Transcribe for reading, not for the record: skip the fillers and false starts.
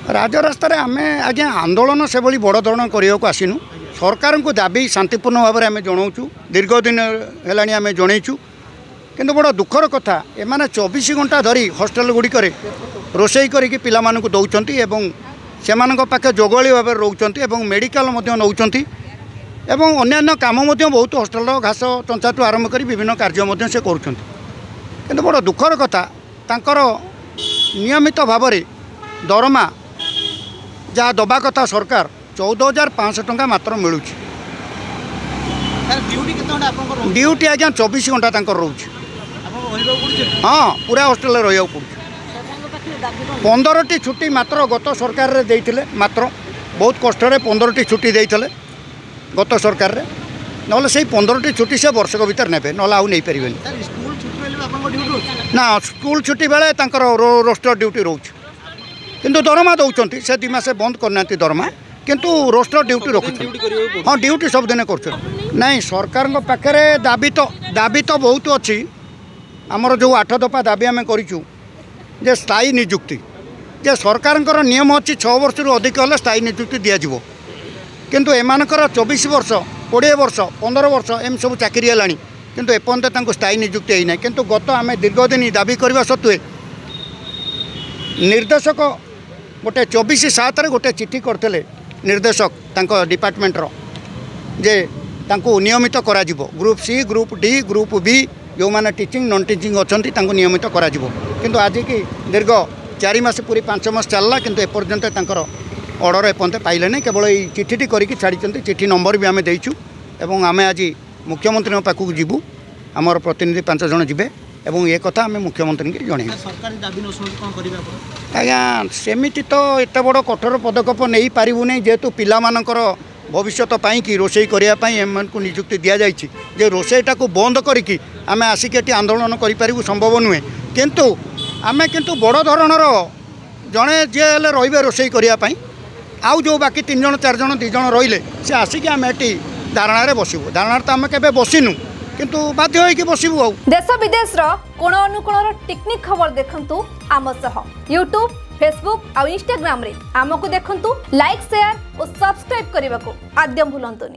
राजरास्त आम आज्ञा आंदोलन से भाई बड़ धरण करने को आसीनु सरकार को दाबी शांतिपूर्ण भाव में आम जनाऊँ दीर्घ दिन है आम जनईचु किंतु बड़ दुखर कथा एम 24 घंटा धरी हॉस्टल गुड़िक रोषे करके पिला दौरान से पाखे जोगली भाव रोच मेडिकल नौ एवं अन्य काम बहुत हॉस्टल घास चंचाठू आरंभ कर विभिन्न कार्य से कर बड़ दुखर कथा तांकर नियमित भाव में दरमा जहाँ दबा कथा सरकार 14,500 टंका मात्र मिलूँ ड्यूटी आज्ञा 24 घंटा तंकर रोच हाँ पूरा हॉस्टेल रहा पड़े 15टी छुट्टी मात्र गत सरकार रे देइथिले मात्र बहुत कष्ट 15टी छुट्टी देइथिले गत सरकार रे नले से 15टी छुट्टी से वर्षक भीतर नेबे नले आउ नहीं परिबे ना स्कूल छुट्टी बेले तांकर रोस्टर ड्यूटी रोच किंतु दरमा दौरान से 2 मास बंद करना दरमा किंतु रोस्टर ड्यूटी रखुछ हाँ ड्यूटी सब दिन कर नहीं सरकार पाखे दाबी तो बहुत अच्छी आमर जो 8 दफा दाबी आम करूँ जे स्थायी निजुक्ति जे सरकार नियम अच्छी 6 वर्ष अधिक हेल्ले स्थायी निजुक्ति दिज्व किंतु एमानकर 24 वर्ष 20 वर्ष 15 वर्ष एम सब चाकरी है किंतु एपर्यंत स्थायी निजुक्ति होना किंतु गत आम दीर्घ दिन दाबी करने सत्वे निर्देशक गोटे 24/7 गोटे चिठी करते निर्देशक डिपार्टमेंटर जे तांको नियमित करा group C group D group B जो मैंने टीचिंग नॉन टीचिंग अच्छा नियमित करा किंतु आज की दीर्घ 4 मास पूरी 5 मास चलला किंतु एपर्यंत ऑर्डर एपर्यंत पाइले नहीं केवल ये चिठी करके छाड़ी चिठी नंबर भी आम देचु एवं आम आज मुख्यमंत्री पाखक जीवु आमर प्रतिनिधि 5 जन जीवे एवं ये कथा आम मुख्यमंत्री की जन आज्ञा सेमिति तो एत बड़ कठोर पदक्षेप नहीं पारू नहीं जेहेतु पिला भविष्य कि रोषे करने एम को निजुक्ति दि जाए जे रोषेटा को बंद करके आम आसिक आंदोलन करूँ संभव नुहे किंतु आम किंतु बड़ धरणर जड़े जी रे रोषे करने आउ जो बाकी 3 जन 4 जन 2 जन रही से आसिक आम ये धारणा बसबू धारणा तो आम के बसिनु किंतु बाध्य होइके बसिबू आ देश विदेश कोण अनुकोणर टेक्निक खबर देखंतु आम सह यूट्यूब फेसबुक और इंस्टाग्राम रे आमको देखंतु लाइक शेयर और सब्सक्राइब करने को आद्यम भूलंतुनि।